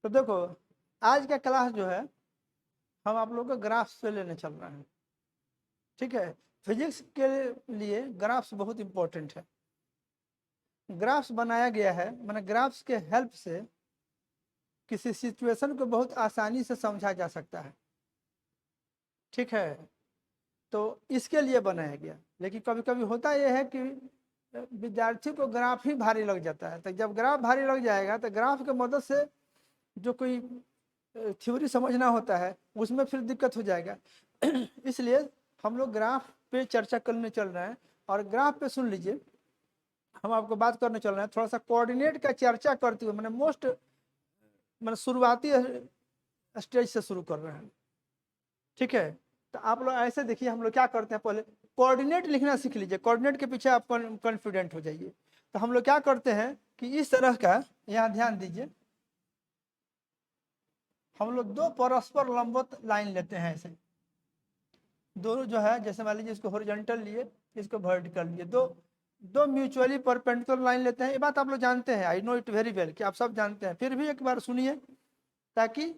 तो देखो, आज का क्लास जो है हम आप लोगों को ग्राफ्स से लेने चल रहे हैं। ठीक है, फिजिक्स के लिए ग्राफ्स बहुत इंपॉर्टेंट है। ग्राफ्स बनाया गया है, मैंने ग्राफ्स के हेल्प से किसी सिचुएशन को बहुत आसानी से समझा जा सकता है। ठीक है, तो इसके लिए बनाया गया। लेकिन कभी कभी होता यह है कि विद्यार्थी को ग्राफ ही भारी लग जाता है। तो जब ग्राफ भारी लग जाएगा तो ग्राफ की मदद से जो कोई थ्योरी समझना होता है उसमें फिर दिक्कत हो जाएगा। इसलिए हम लोग ग्राफ पे चर्चा करने चल रहे हैं। और ग्राफ पे सुन लीजिए, हम आपको बात करने चल रहे हैं थोड़ा सा कोऑर्डिनेट का चर्चा करते हुए। मैंने शुरुआती स्टेज से शुरू कर रहे हैं। ठीक है, तो आप लोग ऐसे देखिए, हम लोग क्या करते हैं, पहले कोऑर्डिनेट लिखना सीख लीजिए। कोऑर्डिनेट के पीछे आप कॉन्फिडेंट हो जाइए। तो हम लोग क्या करते हैं कि इस तरह का, यहाँ ध्यान दीजिए, हम लोग दो परस्पर लंबवत लाइन लेते हैं। ऐसे दोनों जो है, जैसे मान लीजिए इसको हॉरिजॉन्टल लिए, इसको वर्टिकल लिए, दो दो म्यूचुअली परपेंडिकुलर लाइन लेते हैं। ये बात आप लोग जानते हैं, I know it very well, कि आप सब जानते हैं। फिर भी एक बार सुनिए ताकि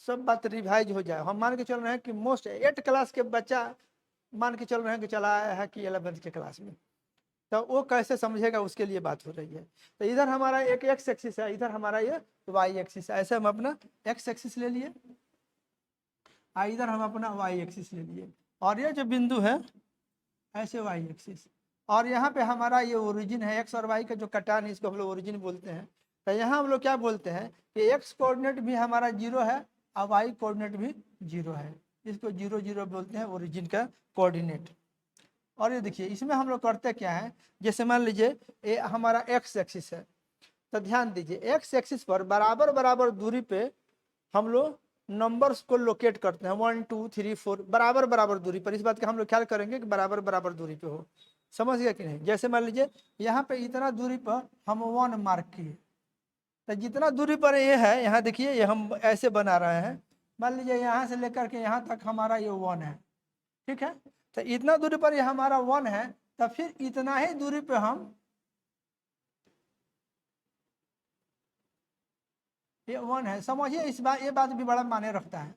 सब बात रिवाइज हो जाए। हम मान के चल रहे हैं कि मोस्ट 8 क्लास के बच्चा मान के चल रहे हैं कि चला आया है कि 11th के क्लास में, तो वो कैसे समझेगा, उसके लिए बात हो रही है। तो इधर हमारा एक एक्स एक्सिस है, इधर हमारा ये वाई एक्सिस है। ऐसे हम अपना एक्स एक्सिस ले लिए, इधर हम अपना वाई एक्सिस ले लिए, और ये जो बिंदु है ऐसे वाई एक्सिस। और यहाँ पे हमारा ये ओरिजिन है, एक्स और वाई का जो कटान है, इसको हम लोग ओरिजिन बोलते हैं। तो यहाँ हम लोग क्या बोलते हैं कि एक्स कोऑर्डिनेट भी हमारा 0 है और वाई कोऑर्डिनेट भी 0 है। इसको 0 0 बोलते हैं, ओरिजिन का कोऑर्डिनेट। और ये देखिए, इसमें हम लोग करते क्या है, जैसे मान लीजिए ये हमारा एक्स एक्सिस है। तो ध्यान दीजिए, एक्स एक्सिस पर बराबर बराबर दूरी पे हम लोग नंबर्स को लोकेट करते हैं। 1 2 3 4 बराबर बराबर दूरी पर। इस बात का हम लोग ख्याल करेंगे कि बराबर बराबर दूरी पे हो। समझ गया कि नहीं? जैसे मान लीजिए यहाँ पे इतना दूरी पर हम 1 मार्क किए, तो जितना दूरी पर ये है, यहाँ देखिए, ये हम ऐसे बना रहे हैं। मान लीजिए यहाँ से लेकर के यहाँ तक हमारा ये 1 है। ठीक है, तो इतना दूरी पर ये हमारा 1 है, तो फिर इतना ही दूरी पे हम ये 1 है। समझिए, इस बात, ये बात भी बड़ा मायने रखता है।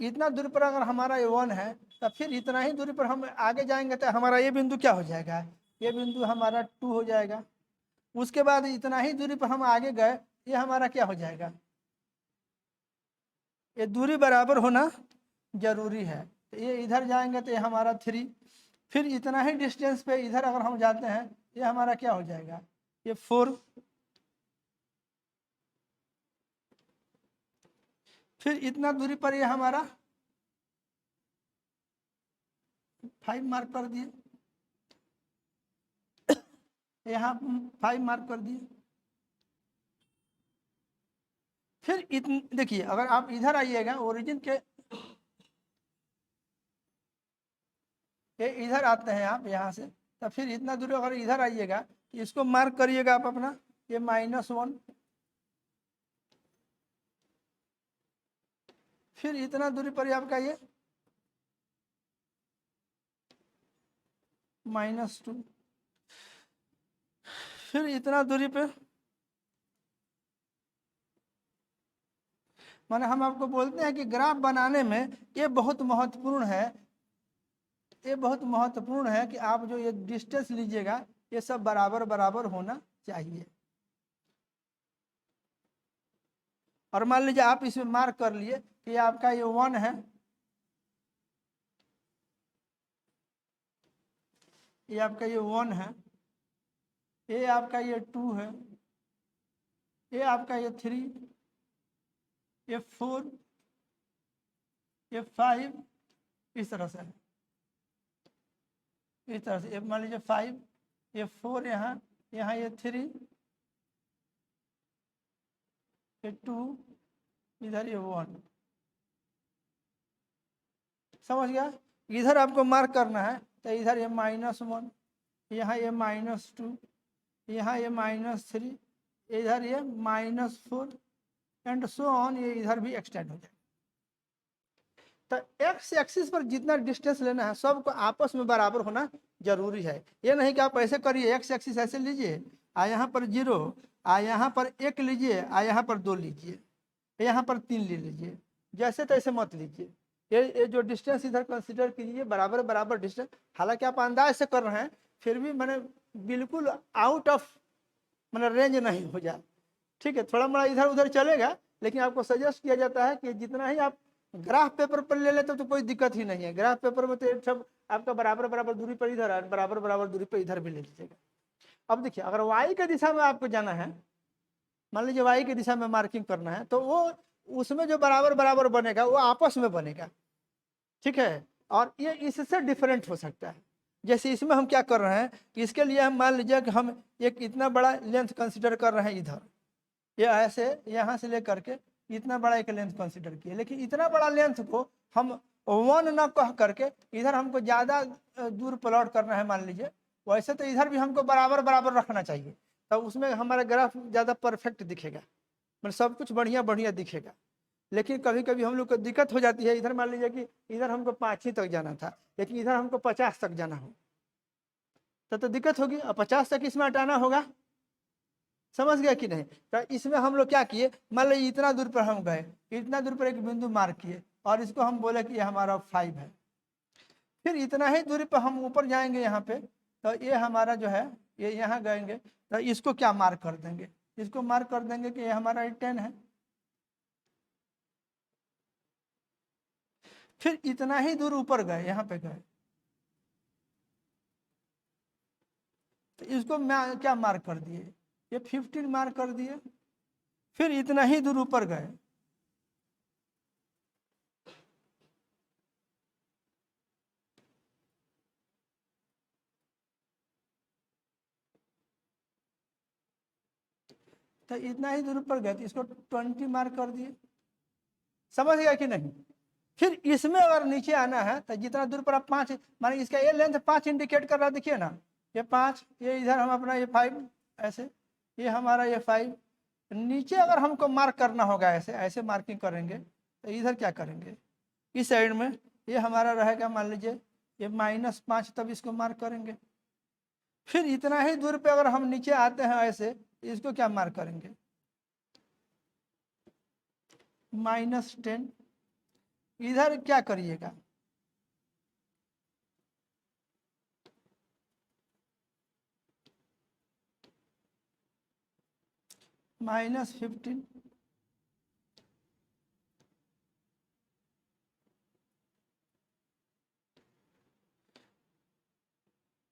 इतना दूरी पर अगर हमारा ये 1 है, तो फिर इतना ही दूरी पर हम आगे जाएंगे तो हमारा ये बिंदु क्या हो जाएगा, ये बिंदु हमारा 2 हो जाएगा। उसके बाद इतना ही दूरी पर हम आगे गए, ये हमारा क्या हो जाएगा, ये दूरी बराबर होना जरूरी है। तो ये इधर जाएंगे तो ये हमारा 3। फिर इतना ही डिस्टेंस पे इधर अगर हम जाते हैं, ये हमारा क्या हो जाएगा, ये 4। फिर इतना दूरी पर ये हमारा 5 मार्क कर दिए, यहाँ 5 मार्क कर दिए। फिर देखिए, अगर आप इधर आइएगा ओरिजिन के, ये इधर आते हैं आप यहाँ से, तो फिर इतना दूर अगर इधर आइएगा तो इसको मार्क करिएगा आप अपना, ये -1। फिर इतना दूरी पर आपका ये -2। फिर इतना दूरी पे, माने हम आपको बोलते हैं कि ग्राफ बनाने में ये बहुत महत्वपूर्ण है। ये बहुत महत्वपूर्ण है कि आप जो ये डिस्टेंस लीजिएगा, ये सब बराबर बराबर होना चाहिए। और मान लीजिए आप इसमें मार्क कर लिए कि आपका ये 1 है, ये आपका ये 1 है, ये आपका ये 2 है, ये आपका ये 3, ये 4, ये 5, इस तरह से है। इस तरह से मान लीजिए 5, ये 4, यहाँ यहाँ ये 3, ये 2, इधर ये 1। समझ गया? इधर आपको मार्क करना है तो इधर ये -1, यहाँ ये -2, यहाँ ये -3, इधर ये -4 एंड सो ऑन। ये इधर भी एक्सटेंड हो जाए। तो एक्स एक्सिस पर जितना डिस्टेंस लेना है सबको आपस में बराबर होना जरूरी है। ये नहीं कि आप ऐसे करिए, एक्स एक्सिस ऐसे लीजिए आ यहाँ पर 0, आ यहाँ पर 1 लीजिए, आ यहाँ पर 2 लीजिए, यहाँ पर 3 ले लीजिए, जैसे तैसे मत लीजिए। ये जो डिस्टेंस इधर कंसिडर कीजिए, बराबर बराबर डिस्टेंस। हालांकि आप अंदाज से कर रहे हैं, फिर भी मैंने बिल्कुल आउट ऑफ मैंने रेंज नहीं हो जाए। ठीक है, थोड़ा मोड़ा इधर उधर चलेगा, लेकिन आपको सजेस्ट किया जाता है कि जितना ही आप ग्राफ पेपर पर ले लेते तो कोई दिक्कत ही नहीं है। ग्राफ पेपर में तो सब आपका बराबर बराबर दूरी पर इधर और बराबर बराबर दूरी पर इधर भी ले लीजिएगा। अब देखिए, अगर वाई के दिशा में आपको जाना है, मान लीजिए वाई की दिशा में मार्किंग करना है, तो वो उसमें जो बराबर बराबर बनेगा वो आपस में बनेगा। ठीक है, और ये इससे डिफरेंट हो सकता है। जैसे इसमें हम क्या कर रहे हैं, इसके लिए हम मान लीजिए कि हम एक इतना बड़ा लेंथ कंसिडर कर रहे हैं इधर, ये ऐसे यहाँ से लेकर के इतना बड़ा एक लेंथ कंसिडर किए, लेकिन इतना बड़ा लेंथ को हम 1 ना कह करके इधर हमको ज़्यादा दूर प्लॉट करना है मान लीजिए, वैसे तो इधर भी हमको बराबर बराबर रखना चाहिए, तब तो उसमें हमारा ग्राफ ज़्यादा परफेक्ट दिखेगा, मतलब सब कुछ बढ़िया बढ़िया दिखेगा। लेकिन कभी कभी हम लोग को दिक्कत हो जाती है, इधर मान लीजिए कि इधर हमको 5 ही तक जाना था, लेकिन इधर हमको 50 तक जाना हो, तो दिक्कत होगी। और 50 तक इसमें हटाना होगा, समझ गया कि नहीं। तो इसमें हम लोग क्या किए, मान लीजिए इतना दूर पर हम गए, इतना दूर पर एक बिंदु मार्क किए और इसको हम बोले कि ये हमारा 5 है। फिर इतना ही दूरी पर हम ऊपर जाएंगे यहाँ पे, तो ये हमारा जो है ये यहाँ गएंगे, तो इसको क्या मार्क कर देंगे, इसको मार्क कर देंगे कि ये हमारा 10 है। फिर इतना ही दूर ऊपर गए, यहाँ पे गए, तो इसको मैं क्या मार्क कर दिए, ये 15 मार्क कर दिए। फिर इतना ही दूर ऊपर गए, तो इतना ही दूर ऊपर गए, तो इसको 20 मार्क कर दिए। समझ गया कि नहीं। फिर इसमें अगर नीचे आना है, तो जितना दूर पर आप 5, माने इसका ये लेंथ 5 इंडिकेट कर रहा है, देखिए ना, ये 5, ये इधर हम अपना ये 5, ऐसे ये हमारा ये 5। नीचे अगर हमको मार्क करना होगा, ऐसे ऐसे मार्किंग करेंगे, तो इधर क्या करेंगे, इस साइड में ये हमारा रहेगा, मान लीजिए ये -5, तब इसको मार्क करेंगे। फिर इतना ही दूर पे अगर हम नीचे आते हैं ऐसे, इसको क्या मार्क करेंगे, -10। इधर क्या करिएगा, -15।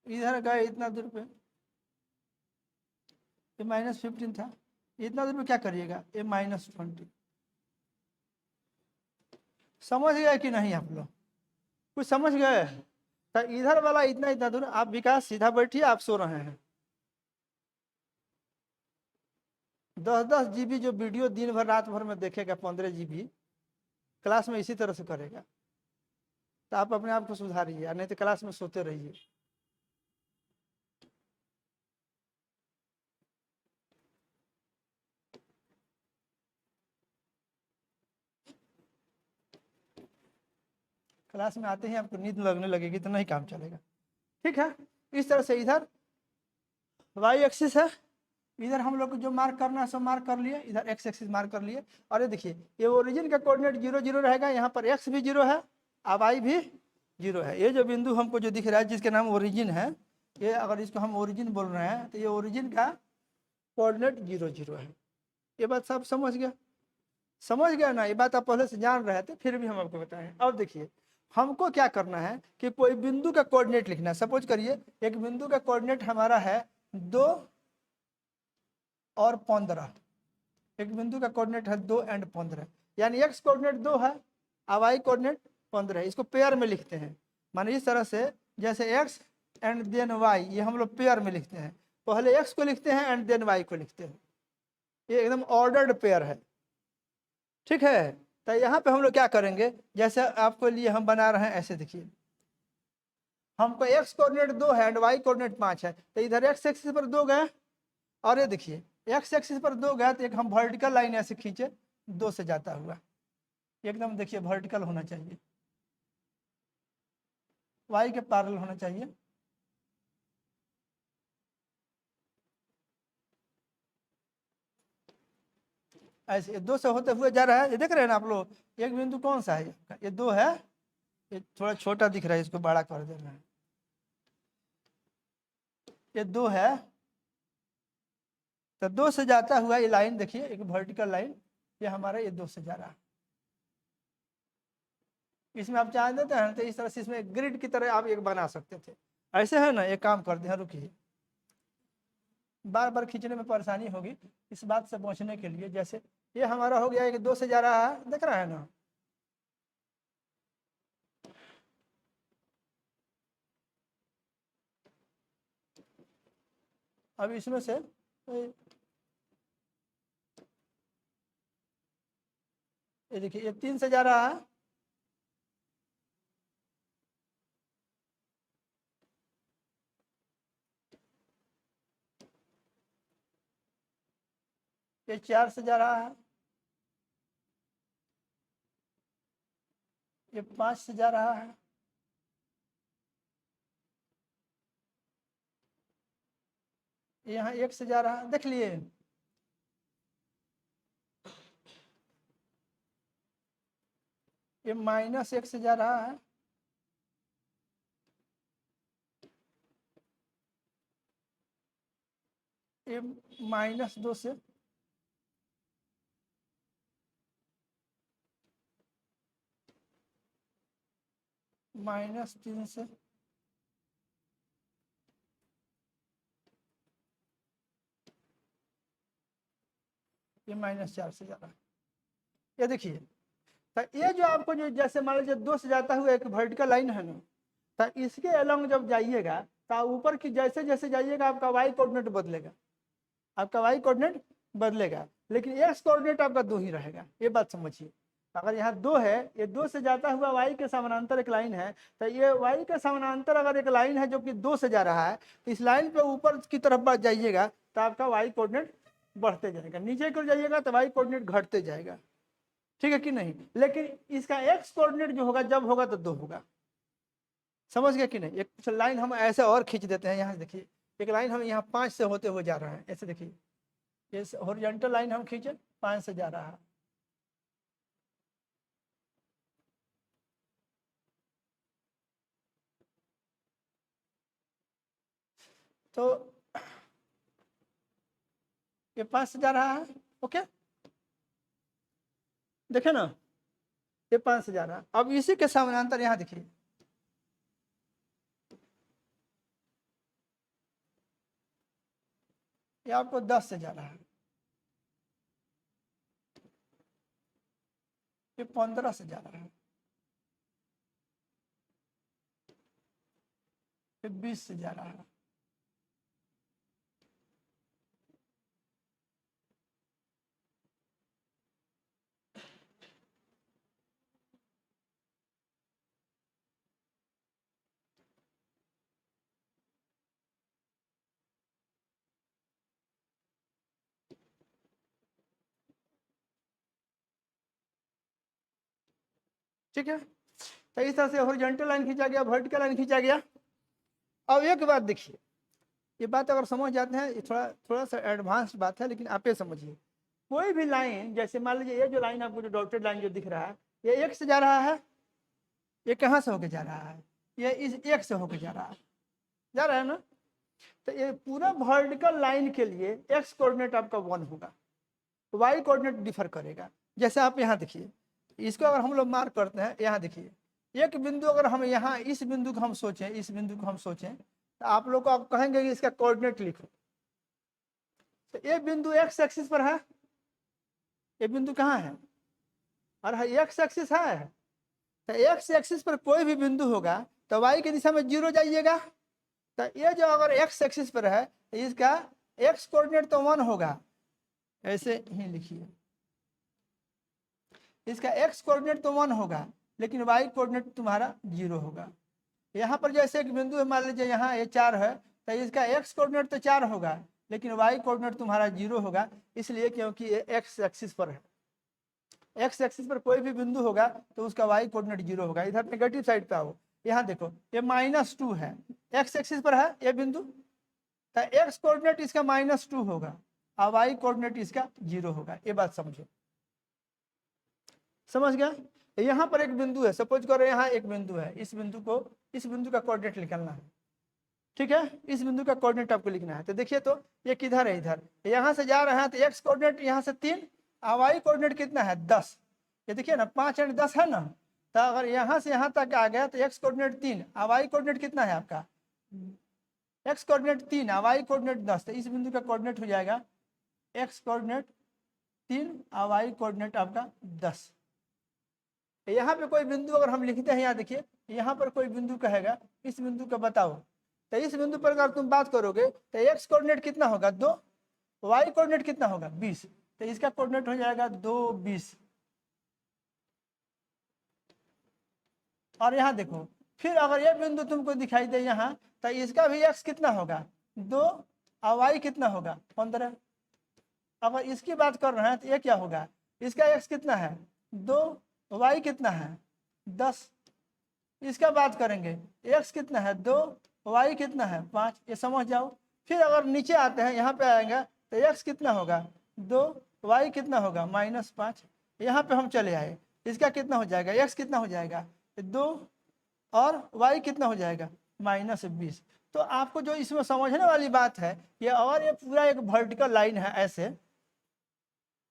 इधर गए इतना दूर पे, ये -15 था, इतना दूर पे क्या करिएगा, ये -20। समझ गए कि नहीं आप लोग, कुछ समझ गए। तो इधर वाला इतना इतना दूर, आप विकास सीधा बैठिए, आप सो रहे हैं। 10-10 GB जो वीडियो दिन भर रात भर में देखेगा, 15 GB क्लास में इसी तरह से करेगा, तो आप अपने आप को सुधारिए, नहीं तो क्लास में सोते रहिए। क्लास में आते ही आपको नींद लगने लगेगी, तो नहीं काम चलेगा। ठीक है, इस तरह से इधर वाई एक्सिस है, इधर हम लोग को जो मार्क करना है सब मार्क कर लिए, इधर एक्स एक्सिस मार्क कर लिए। और ये देखिए, ये ओरिजिन का कोऑर्डिनेट 0 0 रहेगा, यहाँ पर एक्स भी 0 है, अब वाई भी 0 है। ये जो बिंदु हमको जो दिख रहा है, जिसके नाम ओरिजिन है, ये अगर इसको हम ओरिजिन बोल रहे हैं, तो ये ओरिजिन का कोऑर्डिनेट 0 0 है। ये बात सब समझ गया, समझ गया ना। ये बात आप पहले से जान रहे थे, फिर भी हम आपको बताएं। अब देखिए, हमको क्या करना है कि कोई बिंदु का कोऑर्डिनेट लिखना है। सपोज करिए एक बिंदु का कोऑर्डिनेट हमारा है 2 और 15, एक बिंदु का कोऑर्डिनेट है 2 और 15, यानी एक्स कोऑर्डिनेट 2 है और वाई कोऑर्डिनेट 15 है। इसको पेयर में लिखते हैं, माने इस तरह से, जैसे एक्स एंड देन वाई, ये हम लोग पेयर में लिखते हैं। पहले एक्स को लिखते हैं एंड देन वाई को लिखते हैं, ये एकदम ऑर्डर्ड पेयर है। ठीक है, तो यहाँ पे हम लोग क्या करेंगे, जैसे आपको लिए हम बना रहे हैं, ऐसे देखिए, हमको एक्स कोऑर्डिनेट 2 है एंड वाई कोऑर्डिनेट 5 है, तो इधर एक्स एक्सिस पर 2 गए, और ये देखिए एक्स एक्सिस पर 2 गया, तो एक हम वर्टिकल लाइन ऐसे खींचे 2 से जाता हुआ, एकदम देखिए वर्टिकल होना चाहिए, वाई के पैरेलल होना चाहिए। ऐसे ये 2 से होते हुए जा रहा है, ये देख रहे हैं ना आप लोग। एक बिंदु कौन सा है, ये 2 है, ये थोड़ा छोटा दिख रहा है, इसको बड़ा कर देना है। ये 2 है, तो 2 से जाता हुआ ये लाइन देखिए, एक वर्टिकल लाइन, ये हमारा ये 2 से जा रहा है। इसमें आप चाह देते हैं तो इस तरह से इसमें ग्रिड की तरह आप एक बना सकते थे। ऐसे है ना, एक काम करते हैं, रुकिए, बार बार खींचने में परेशानी होगी, इस बात से पहुंचने के लिए जैसे ये हमारा हो गया, एक 2 से जा रहा है, देख रहा है ना। अब इसमें से ये देखिए, ये 3 से जा रहा है, ये 4 से जा रहा है, ये 5 से जा रहा है, यहाँ 1 से जा रहा है, देख लिए। ये -1 से जा रहा है, ये -2 से, -3 से, ये -4 से जा रहा है। ये देखिए, तो ये जो आपको जो जैसे मान लीजिए 2 से जाता हुआ एक वर्टिकल लाइन है ना, तो इसके अलोंग जब जाइएगा तो ऊपर की जैसे जैसे जाइएगा आपका वाई कोऑर्डिनेट बदलेगा, आपका वाई कोऑर्डिनेट बदलेगा, लेकिन एक्स कोऑर्डिनेट आपका 2 ही रहेगा। ये बात समझिए, अगर यहाँ 2 है, ये 2 से जाता हुआ वाई के समानांतर एक लाइन है, तो ये वाई के समानांतर अगर एक लाइन है जो कि 2 से जा रहा है, तो इस लाइन पे ऊपर की तरफ बढ़ जाइएगा तो आपका वाई कोऑर्डिनेट बढ़ते जाएगा, नीचे को जाइएगा तो वाई कोऑर्डिनेट घटते जाएगा, ठीक है कि नहीं। लेकिन इसका एक्स कोऑर्डिनेट जो होगा जब होगा तो 2 होगा, समझ गया कि नहीं। एक लाइन हम ऐसे और खींच देते हैं, यहाँ देखिए, एक लाइन हम यहाँ 5 से होते हुए जा रहा है, ऐसे देखिए, ये हॉरिजॉन्टल लाइन हम खींचे 5 से जा रहा है, तो ये 5 से जा रहा है, ओके, देखे ना, ये 5 से जा रहा है। अब इसी के समानांतर यहाँ देखिए, ये आपको 10 से जा रहा है, ये 15 से जा रहा है, ये 20 से जा रहा है, ठीक है। तो इस तरह से हॉरिजॉन्टल लाइन खींचा गया, वर्टिकल लाइन खींचा गया। अब एक बात देखिए, ये बात अगर समझ जाते हैं, ये थोड़ा थोड़ा सा एडवांस बात है, लेकिन आप ये समझिए, कोई भी लाइन, जैसे मान लीजिए ये जो लाइन आपको जो डॉटेड लाइन जो दिख रहा है, ये 1 से जा रहा है, ये कहाँ से होके जा रहा है, ये इस 1 से होके जा रहा है, जा रहा है ना। तो ये पूरा वर्टिकल लाइन के लिए एक्स कोऑर्डिनेट आपका 1 होगा, वाई कोऑर्डिनेट डिफर करेगा। जैसे आप यहाँ देखिए, इसको अगर हम लोग मार्क करते हैं, यहाँ देखिए, एक बिंदु अगर हम यहाँ इस बिंदु को हम सोचें, इस बिंदु को हम सोचें, तो आप लोग को आप कहेंगे कि इसका कोऑर्डिनेट लिखो, तो ये बिंदु एक्स एक्सिस पर है, ये बिंदु कहाँ है, और एक्स एक्सिस है, तो एक्स एक्सिस पर कोई भी बिंदु होगा तो वाई की दिशा में 0 जाइएगा, तो ये जो अगर एक्स एक्सिस पर है तो इसका एक्स कोऑर्डिनेट तो 1 होगा, ऐसे ही लिखिए, इसका एक्स कोऑर्डिनेट तो 1 होगा, लेकिन वाई कोऑर्डिनेट तुम्हारा 0 होगा। यहाँ पर जैसे एक बिंदु है, मान लीजिए यहाँ ये 4 है, तो इसका एक्स कोऑर्डिनेट तो 4 होगा, लेकिन वाई कोऑर्डिनेट तुम्हारा 0 होगा, इसलिए क्योंकि ये एक्स एक्सिस पर है। एक्स एक्सिस पर कोई भी बिंदु होगा तो उसका वाई कोऑर्डिनेट 0 होगा। इधर नेगेटिव साइड पे आओ, यहाँ देखो, ये -2 है, एक्स एक्सिस पर है ये बिंदु, तो एक्स कोऑर्डिनेट इसका -2 होगा और वाई कोऑर्डिनेट इसका 0 होगा। ये बात समझो, समझ गया। यहाँ पर एक बिंदु है, सपोज करो यहाँ एक बिंदु है, इस बिंदु का कोऑर्डिनेट निकालना है, ठीक है। इस बिंदु का कोऑर्डिनेट आपको लिखना है। तो देखिए तो ये किधर है, इधर। यहाँ से जा रहा है तो एक्स कोऑर्डिनेट यहाँ से 3, वाई कोऑर्डिनेट कितना है 10। ये देखिए ना 5 और 10 है ना। तो अगर यहाँ से यहाँ तक आ गया तो एक्स कोऑर्डिनेट 3, वाई कोऑर्डिनेट कितना है आपका, एक्स कोऑर्डिनेट 3, वाई कोऑर्डिनेट 10। तो इस बिंदु का कोऑर्डिनेट हो जाएगा एक्स कोऑर्डिनेट 3, वाई कोऑर्डिनेट आपका 10। यहाँ पे कोई बिंदु अगर हम लिखते हैं, यहाँ देखिए यहाँ पर कोई बिंदु कहेगा इस बिंदु का बताओ, तो इस बिंदु पर अगर तुम बात करोगे तो एक्स कोऑर्डिनेट कितना होगा 2, वाई कोऑर्डिनेट कितना होगा 20। तो इसका कोऑर्डिनेट हो जाएगा 2, 20। और यहाँ देखो फिर अगर ये बिंदु तुमको दिखाई दे यहाँ, तो इसका भी एक्स कितना होगा 2 और वाई कितना होगा 15। अगर इसकी बात कर रहे हैं तो ये क्या होगा, इसका एक्स कितना है 2, वाई कितना है 10। इसका बात करेंगे एक्स कितना है 2, वाई कितना है 5, ये समझ जाओ। फिर अगर नीचे आते हैं यहाँ पे आएंगे तो एक्स कितना होगा 2, वाई कितना होगा -5। यहाँ पे हम चले आए, इसका कितना हो जाएगा, एक्स कितना हो जाएगा 2 और वाई कितना हो जाएगा -20। तो आपको जो इसमें समझने वाली बात है ये, और ये पूरा एक वर्टिकल लाइन है ऐसे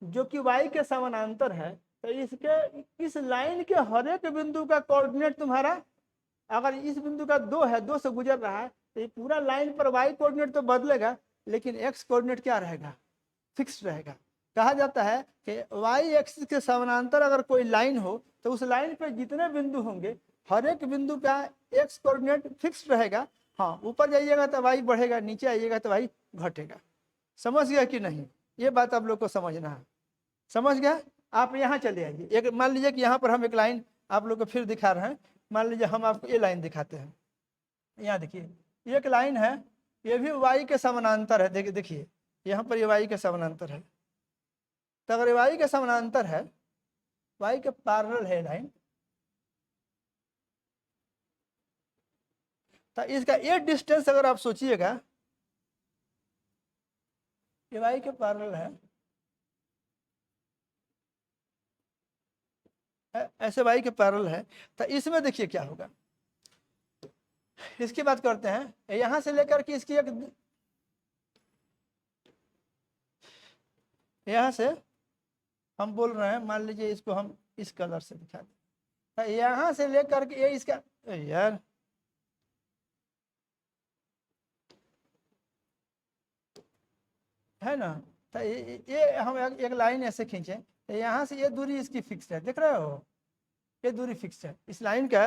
जो कि वाई के समानांतर है। तो इसके इस लाइन के हर एक बिंदु का कोऑर्डिनेट तुम्हारा, अगर इस बिंदु का 2 है, 2 से गुजर रहा है, तो ये पूरा लाइन पर वाई कोऑर्डिनेट तो बदलेगा लेकिन एक्स कोऑर्डिनेट क्या रहेगा, फिक्स रहेगा। कहा जाता है कि वाई एक्सिस के समानांतर अगर कोई लाइन हो तो उस लाइन पर जितने बिंदु होंगे हर एक बिंदु का एक्स कोऑर्डिनेट फिक्स रहेगा। हाँ, ऊपर जाइएगा तो वाई बढ़ेगा, नीचे आइएगा तो वाई घटेगा। समझ गया कि नहीं, ये बात आप लोग को समझना है। समझ गया। आप यहाँ चले आइए, एक मान लीजिए कि यहाँ पर हम एक लाइन आप लोग को फिर दिखा रहे हैं। मान लीजिए हम आपको ये लाइन दिखाते हैं, यहाँ देखिए एक लाइन है, ये भी वाई के समानांतर है। देखिए यहाँ पर ये वाई के समानांतर है। तो अगर वाई के समानांतर है, वाई के पैरेलल है लाइन, तो इसका ये डिस्टेंस अगर आप सोचिएगा, ये वाई के पैरेलल है, ऐसे वाई के पैरेलल है। तो इसमें देखिए क्या होगा, इसकी बात करते हैं यहां से लेकर के इसकी एक, यहां से हम बोल रहे हैं, मान लीजिए इसको हम इस कलर से दिखा दें, तो यहां से लेकर के ये इसका, यार है ना। तो ये हम एक लाइन ऐसे खींचे तो यहाँ से ये दूरी इसकी फिक्स है, देख रहे हो ये दूरी फिक्स है इस लाइन का।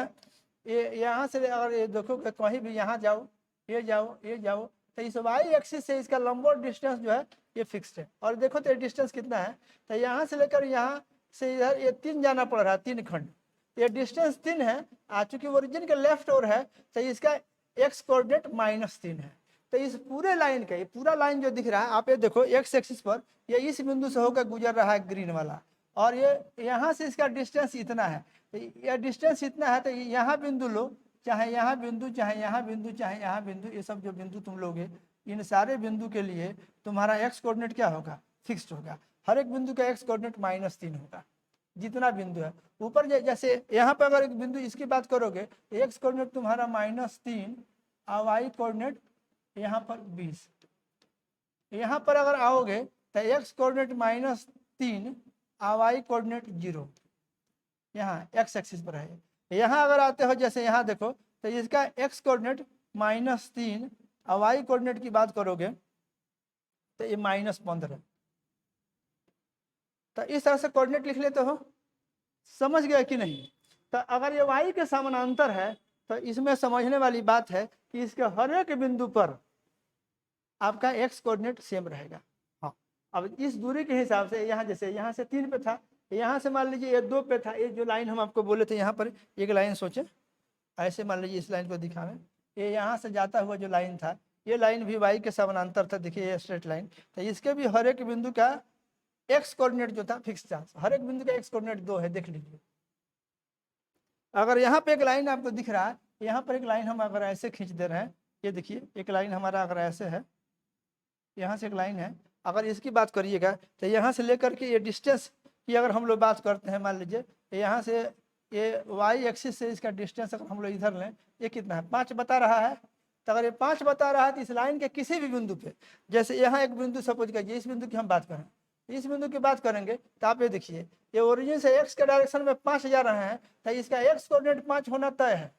ये यहाँ से अगर ये देखो कहीं भी यहाँ जाओ, ये जाओ, ये जाओ, तो इस वाई एक्सिस से इसका लंबवत डिस्टेंस जो है ये फिक्स्ड है। और देखो तो ये डिस्टेंस कितना है, तो यहाँ से लेकर यहाँ से इधर ये 3 जाना पड़ रहा है, 3 खंड, ये डिस्टेंस 3 है। चूंकि ओरिजिन के लेफ्ट ओर है तो इसका एक्स कोऑर्डिनेट -3 है। तो इस पूरे लाइन का, ये पूरा लाइन जो दिख रहा है आप ये देखो एक्स एक्सिस पर, ये इस बिंदु से होकर गुजर रहा है ग्रीन वाला, और ये यहाँ से इसका डिस्टेंस इतना है। तो ये डिस्टेंस इतना है, तो यहाँ बिंदु लो, चाहे यहाँ बिंदु, चाहे यहाँ बिंदु, चाहे यहाँ बिंदु, ये सब जो बिंदु तुम लोगे, इन सारे बिंदु के लिए तुम्हारा एक्स कोऑर्डिनेट क्या होगा, फिक्स्ड होगा। हर एक बिंदु का एक्स कोऑर्डिनेट -3 होगा, जितना बिंदु है। ऊपर जैसे यहाँ पर अगर एक बिंदु इसकी बात करोगे, एक्स कोऑर्डिनेट तुम्हारा -3 और वाई कोऑर्डिनेट यहाँ पर 20। यहाँ पर अगर आओगे तो एक्स कोऑर्डिनेट -3 और वाई कोऑर्डिनेट 0, यहाँ एक्स एक्सिस पर है। यहाँ अगर आते हो, जैसे यहाँ देखो तो इसका एक्स कोऑर्डिनेट -3 और वाई कोऑर्डिनेट की बात करोगे तो ये -15। तो इस तरह से कोऑर्डिनेट लिख लेते हो, समझ गए कि नहीं। तो अगर ये वाई के समानांतर है तो इसमें समझने वाली बात है कि इसके हर एक बिंदु पर आपका एक्स कोऑर्डिनेट सेम रहेगा। हाँ, अब इस दूरी के हिसाब से यहाँ जैसे यहाँ से 3 पे था, यहाँ से मान लीजिए ये 2 पे था। ये जो लाइन हम आपको बोले थे, यहाँ पर एक लाइन सोचे ऐसे, मान लीजिए इस लाइन को दिखावें, ये यहाँ से जाता हुआ जो लाइन था, ये लाइन भी वाई के समानांतर था। देखिए ये स्ट्रेट लाइन, तो इसके भी हर एक बिंदु का एक्स कोऑर्डिनेट जो था फिक्स था। हर एक बिंदु का एक्स कोऑर्डिनेट 2 है, देख लीजिए। अगर यहाँ पे एक लाइन आपको दिख रहा है, यहाँ पर एक लाइन हम अगर ऐसे खींच दे रहे हैं, ये देखिए एक लाइन हमारा अगर ऐसे है, यहाँ से एक लाइन है, अगर इसकी बात करिएगा तो यहाँ से लेकर के ये डिस्टेंस कि अगर हम लोग बात करते हैं, मान लीजिए यहाँ से ये वाई एक्सिस से इसका डिस्टेंस अगर हम लोग इधर लें, ये कितना है 5 बता रहा है। तो अगर ये 5 बता रहा है तो इस लाइन के किसी भी बिंदु पे, जैसे यहाँ एक बिंदु सपोज करिए, इस बिंदु की हम बात करें, इस बिंदु की बात करेंगे तो आप ये देखिए, ये ओरिजिन से एक्स के डायरेक्शन में 5 जा रहे हैं, तो इसका एक्स कोऑर्डिनेट 5 होना तय है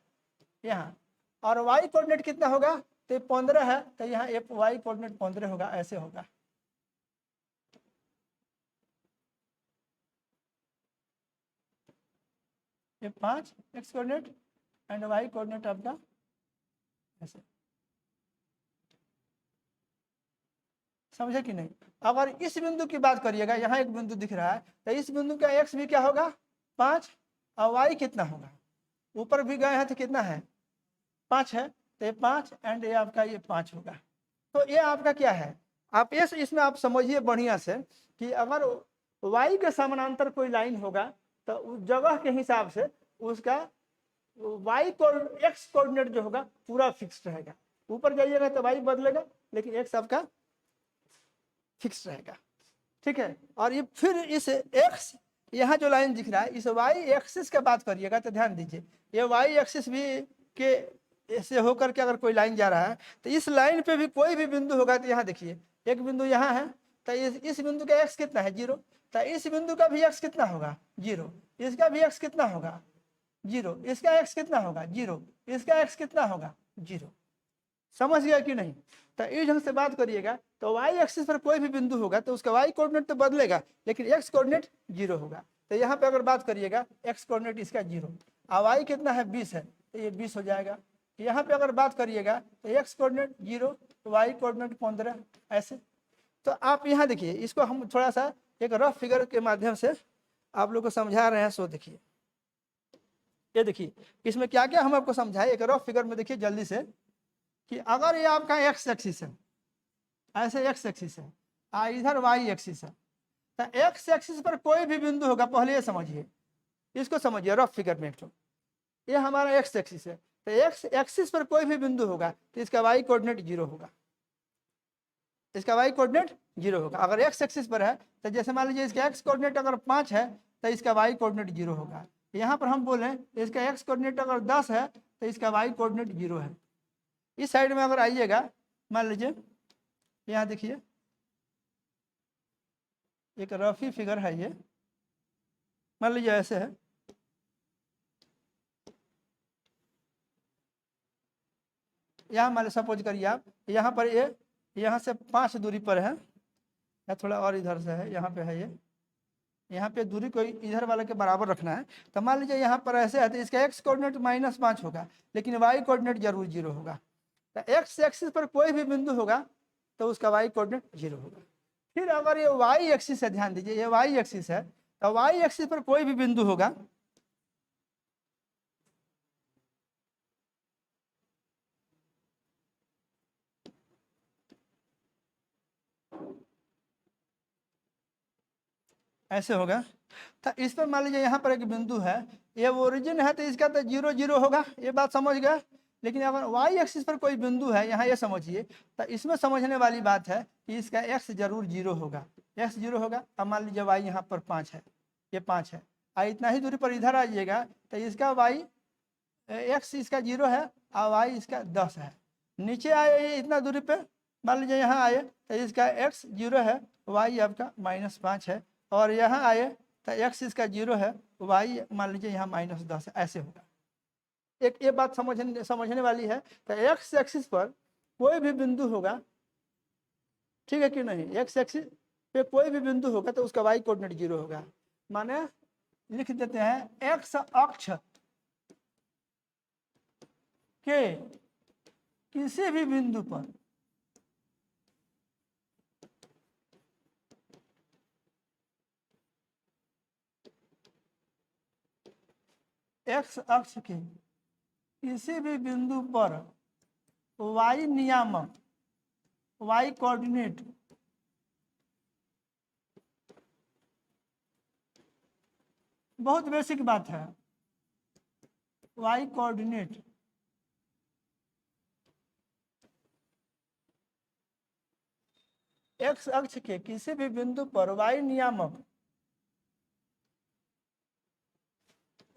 यहाँ, और वाई कोऑर्डिनेट कितना होगा, तो 15 है, तो यहाँ एक वाई कोऑर्डिनेट 15 होगा, ऐसे होगा। ये 5 X coordinate and Y coordinate आपका ऐसे, समझे कि नहीं। अगर इस बिंदु की बात करिएगा, यहाँ एक बिंदु दिख रहा है, तो इस बिंदु का एक्स भी क्या होगा 5, और वाई कितना होगा, ऊपर भी गए हैं तो कितना है 5 है, तो ये 5 एंड ये आपका ये 5 होगा। तो ये आपका क्या है, आप ये इसमें आप समझिए बढ़िया से कि अगर वाई के समानांतर कोई लाइन होगा तो उस जगह के हिसाब से उसका वाई को एक्स कोऑर्डिनेट जो होगा पूरा फिक्स रहेगा। ऊपर जाइएगा तो वाई बदलेगा, लेकिन एक्स आपका फिक्स रहेगा, ठीक है। और ये फिर इस एक्स यहाँ जो लाइन दिख रहा है, इस वाई एक्सिस की बात करिएगा तो ध्यान दीजिए, ये वाई एक्सिस भी के ऐसे होकर के अगर कोई लाइन जा रहा है, तो इस लाइन पे भी कोई भी बिंदु होगा, तो यहाँ देखिए एक बिंदु यहाँ है, तो इस बिंदु का एक्स कितना है 0, तो इस बिंदु का भी एक्स कितना होगा 0, इसका भी एक्स कितना होगा 0, इसका एक्स कितना होगा 0, इसका एक्स कितना होगा 0। समझ गया कि नहीं। तो इस ढंग से बात करिएगा, तो वाई एक्सिस पर कोई भी बिंदु होगा तो उसका वाई कोऑर्डिनेट तो बदलेगा, लेकिन एक्स कोऑर्डिनेट 0 होगा। तो यहाँ पे अगर बात करिएगा एक्स कोऑर्डिनेट इसका 0, और वाई कितना है 20 है, तो ये 20 हो जाएगा। यहाँ पे अगर बात करिएगा तो एक्स कोऑर्डिनेट 0, वाई कोऑर्डिनेट 15, ऐसे। तो आप यहाँ देखिए, इसको हम थोड़ा सा एक रफ फिगर के माध्यम से आप लोग को समझा रहे हैं, सो देखिए, ये देखिए इसमें क्या क्या हम आपको समझाए, एक रफ फिगर में देखिए जल्दी से, कि अगर ये आपका एक्स एक्सिस है, ऐसे एक्स एक्सिस है, इधर वाई एक्सिस है, तो एक्स एक्सिस पर कोई भी बिंदु होगा, पहले ये समझिए, इसको समझिए रफ फिगर में, तो ये हमारा एक्स एक्सिस है, तो एक्स एक्सिस पर कोई भी बिंदु होगा तो इसका वाई कोऑर्डिनेट 0 होगा, इसका वाई कोऑर्डिनेट 0 होगा। अगर एक्स एक्सिस पर है तो जैसे मान लीजिए इसका एक्स कोऑर्डिनेट अगर 5 है तो इसका वाई कोऑर्डिनेट 0 होगा। यहाँ पर हम बोलें इसका एक्स कोऑर्डिनेट अगर 10 है तो इसका वाई कोऑर्डिनेट 0 है। इस साइड में अगर आइएगा, मान लीजिए यहाँ देखिए एक रफी फिगर है, ये मान लीजिए ऐसे है, यहाँ मान सपोज करिए आप, यहाँ पर ये यहाँ से 5 दूरी पर है, या थोड़ा और इधर से है, यहाँ पे है ये, यहाँ पे दूरी को इधर वाले के बराबर रखना है। तो मान लीजिए यहाँ पर ऐसे है, तो इसका एक्स कोऑर्डिनेट -5 होगा, लेकिन वाई कोऑर्डिनेट जरूर 0 होगा। तो एक्स एक्सिस पर कोई भी बिंदु होगा तो उसका वाई कोऑर्डिनेट 0 होगा। फिर अगर ये वाई एक्सिस है, ध्यान दीजिए ये वाई एक्सिस है, तो वाई एक्सिस पर कोई भी बिंदु होगा, ऐसे होगा। तो इस पर मान लीजिए यहाँ पर एक बिंदु है, ये ओरिजिन है, तो इसका तो 0 0 होगा, ये बात समझ गए। लेकिन अगर वाई एक्सिस पर कोई बिंदु है, यहाँ ये समझिए, तो इसमें समझने वाली बात है कि इसका एक्स जरूर 0 होगा, एक्स 0 होगा। अब मान लीजिए वाई यहाँ पर 5 है, ये 5 है, और इतना ही दूरी पर इधर आइएगा तो इसका वाई एक्स इसका 0 है और वाई इसका 10 है। नीचे आए ये इतना दूरी पे, मान लीजिए यहाँ आए तो इसका एक्स 0 है, वाई आपका -5 है, और यहाँ आए तो एक्स इसका 0 है, वाई मान लीजिए यहाँ -10 है, ऐसे होगा। एक ये बात समझने वाली है। तो एक्स एक्सिस पर कोई भी बिंदु होगा, ठीक है कि नहीं, एक्स एक्सिस पे कोई भी बिंदु होगा तो उसका वाई कोऑर्डिनेट 0 होगा। माने लिख देते हैं एक्स अक्ष के किसी भी बिंदु पर एक्स अक्ष के किसी भी बिंदु पर वाई नियामक, वाई कोऑर्डिनेट बहुत बेसिक बात है, वाई कोऑर्डिनेट एक्स अक्ष के किसी भी बिंदु पर वाई नियामक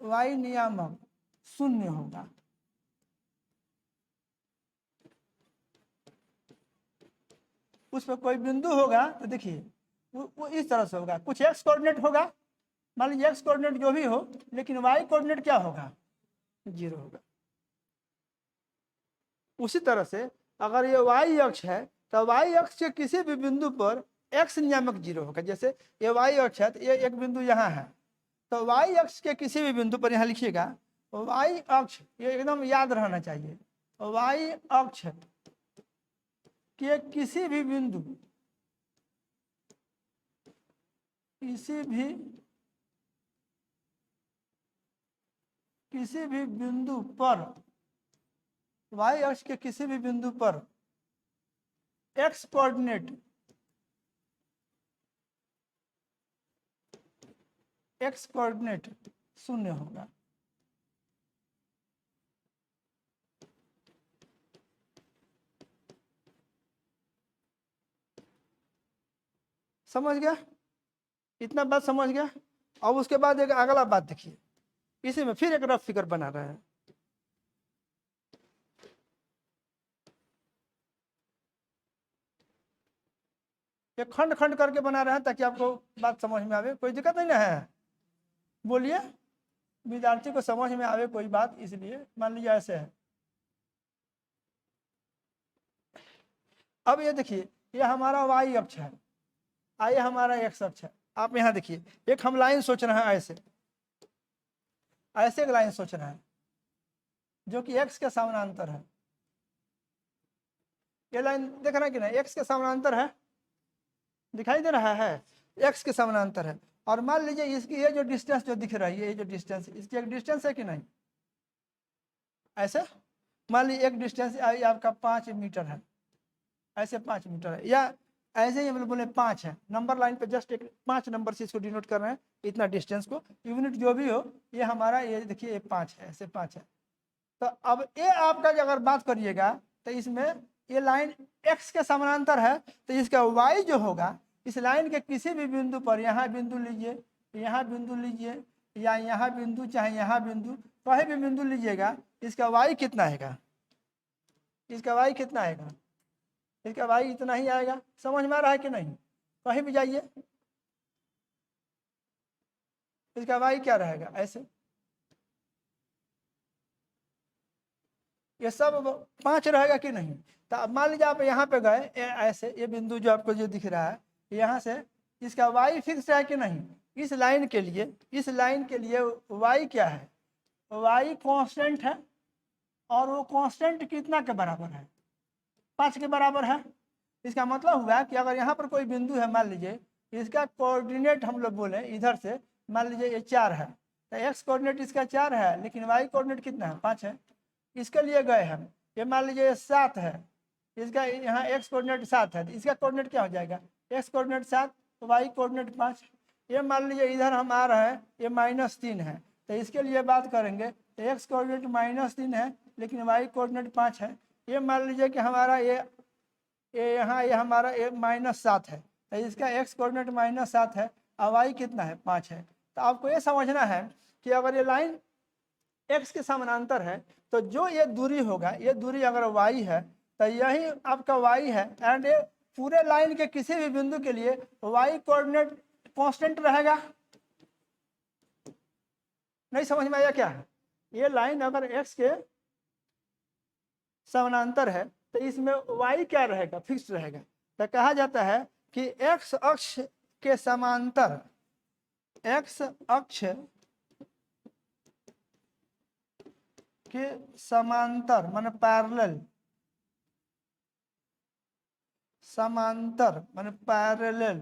y नियामक शून्य होगा। उस पर कोई बिंदु होगा तो देखिए वो इस तरह से होगा, कुछ x कोऑर्डिनेट होगा, मान लीजिए x कोऑर्डिनेट जो भी हो, लेकिन y कोऑर्डिनेट क्या होगा, 0 होगा। उसी तरह से अगर ये y अक्ष है तो y अक्ष के किसी भी बिंदु पर x नियामक 0 होगा। जैसे ये y अक्ष है तो ये एक बिंदु यहाँ है, तो y अक्ष के किसी भी बिंदु पर यहाँ लिखिएगा y अक्ष, ये एकदम याद रहना चाहिए, y अक्ष के किसी भी बिंदु, किसी भी बिंदु पर, y अक्ष के किसी भी बिंदु पर x कोऑर्डिनेट शून्य होगा। समझ गया, इतना बात समझ गया। अब उसके बाद एक अगला बात देखिए, इसी में फिर एक रफ फिगर बना रहा है। ये खंड खंड करके बना रहे हैं ताकि आपको बात समझ में आवे, कोई दिक्कत नहीं ना है, बोलिए, विद्यार्थी को समझ में आवे कोई बात, इसलिए मान लीजिए ऐसे है। अब ये देखिए, ये हमारा y अक्ष है, ये हमारा x अक्ष है। आप यहाँ देखिए, एक हम लाइन सोच रहे हैं, ऐसे एक लाइन सोच रहे हैं जो कि x के समानांतर है। ये लाइन देख रहे हैं कि नहीं, x के समानांतर है, दिखाई दे रहा है, x के समानांतर है। और मान लीजिए इसकी ये जो डिस्टेंस जो दिख रही है, ये जो डिस्टेंस, इसकी एक डिस्टेंस है कि नहीं, ऐसे मान लीजिए एक डिस्टेंस आपका 5 मीटर है, ऐसे 5 मीटर है, या ऐसे ही हम लोग बोले 5 है, नंबर लाइन पे जस्ट एक 5 नंबर से इसको डिनोट कर रहे हैं, इतना डिस्टेंस को, यूनिट जो भी हो, ये हमारा ये देखिए ये 5 है, ऐसे 5 है। तो अब ये आपका अगर बात करिएगा तो इसमें ये लाइन x के समानांतर है, तो इसका y जो होगा, इस लाइन के किसी भी बिंदु पर, यहाँ बिंदु लीजिए, यहाँ बिंदु लीजिए, या यहाँ बिंदु, चाहे यहाँ बिंदु, कहीं भी बिंदु लीजिएगा, इसका y कितना आएगा, इसका y कितना आएगा, इसका y इतना ही आएगा। समझ में आ रहा है कि नहीं, कहीं भी जाइए इसका y क्या रहेगा, ऐसे, ये सब 5 रहेगा कि नहीं। तो अब मान लीजिए आप यहाँ पे गए, ऐसे ये बिंदु जो आपको जो दिख रहा है, यहाँ से इसका y फिक्स है कि नहीं, इस लाइन के लिए, इस लाइन के लिए y क्या है, y कांस्टेंट है, और वो कांस्टेंट कितना के बराबर है, 5 के बराबर है। इसका मतलब हुआ कि अगर यहाँ पर कोई बिंदु है, मान लीजिए इसका कोऑर्डिनेट हम लोग बोले इधर से, मान लीजिए ये 4 है, तो x कोऑर्डिनेट इसका 4 है, लेकिन y कोऑर्डिनेट कितना है, 5 है। इसके लिए गए हम, ये मान लीजिए 7 है, इसका यहाँ x कोऑर्डिनेट 7 है, तो इसका कोऑर्डिनेट क्या हो जाएगा, x कोऑर्डिनेट 7, y कोऑर्डिनेट 5। ये मान लीजिए इधर हम आ रहे हैं, ये -3 है, तो इसके लिए बात करेंगे तो x कोऑर्डिनेट -3 है, लेकिन y कोऑर्डिनेट 5 है। ये मान लीजिए कि हमारा ये यहाँ ये हमारा -7 है, तो इसका x कोऑर्डिनेट -7 है, और y कितना है, 5 है। तो आपको ये समझना है कि अगर ये लाइन x के समानांतर है, तो जो ये दूरी होगा, ये दूरी अगर y है, तो यही आपका y है, एंड ये पूरे लाइन के किसी भी बिंदु के लिए y कोऑर्डिनेट कांस्टेंट रहेगा। नहीं समझ में आया क्या है, ये लाइन अगर x के समानांतर है तो इसमें y क्या रहेगा, फिक्स रहेगा। तो कहा जाता है कि x अक्ष के समांतर, x अक्ष के समांतर माने पैरेलल, समांतर माने पैरेलल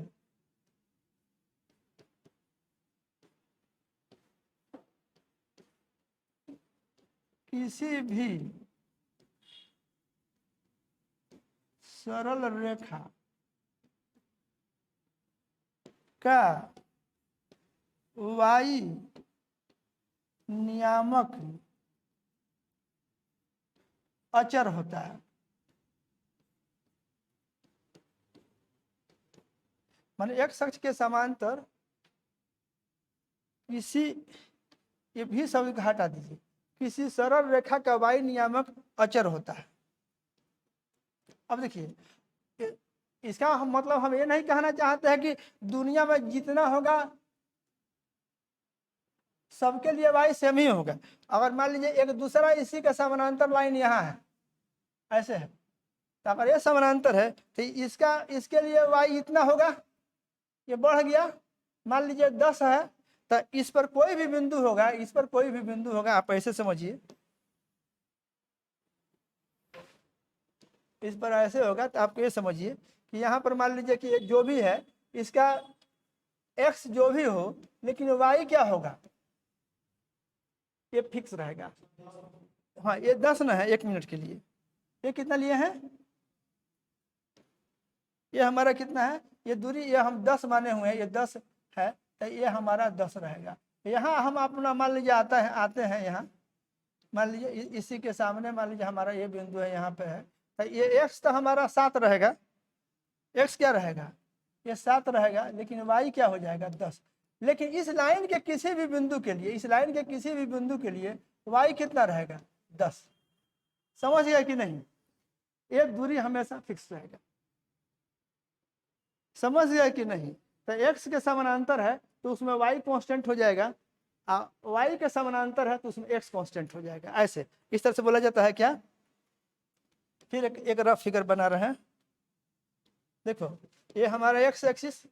किसी भी सरल रेखा का y नियामक अचर होता है। माने x अक्ष के समांतर किसी ये भी शब्द को हटा दीजिए। किसी सरल रेखा का y नियामक अचर होता है। अब देखिए इसका हम मतलब हम ये नहीं कहना चाहते हैं कि दुनिया में जितना होगा सबके लिए y सेम ही होगा। अगर मान लीजिए एक दूसरा इसी का समानांतर लाइन यहाँ है, ऐसे है, तो अगर ये समानांतर है तो इसका इसके लिए y इतना होगा, ये बढ़ गया। मान लीजिए 10 है तो इस पर कोई भी बिंदु होगा, इस पर कोई भी बिंदु होगा, आप ऐसे समझिए, इस पर ऐसे होगा तो आपको ये समझिए कि यहाँ पर मान लीजिए कि जो भी है इसका x जो भी हो, लेकिन y क्या होगा, ये फिक्स रहेगा। हाँ ये 10 ना है, 1 मिनट के लिए ये कितना लिए हैं, ये हमारा कितना है, ये दूरी ये हम 10 माने हुए हैं, ये 10 है तो ये हमारा 10 रहेगा। यहाँ हम अपना मान लीजिए आते हैं यहाँ, मान लीजिए इसी के सामने मान लीजिए हमारा ये बिंदु है, यहाँ पे है तो ये x तो हमारा 7 रहेगा, x क्या रहेगा, ये 7 रहेगा, लेकिन y क्या हो जाएगा 10। लेकिन इस लाइन के किसी भी बिंदु के लिए, इस लाइन के किसी भी बिंदु के लिए y कितना रहेगा 10। समझ गया कि नहीं, एक दूरी हमेशा फिक्स रहेगा। समझ गया कि नहीं, तो x के समानांतर है तो उसमें y कांस्टेंट हो जाएगा, y के समानांतर है तो उसमें x कांस्टेंट हो जाएगा। ऐसे इस तरह से बोला जाता है क्या। फिर एक रफ फिगर बना रहे हैं, देखो ये हमारा x एक्सिस,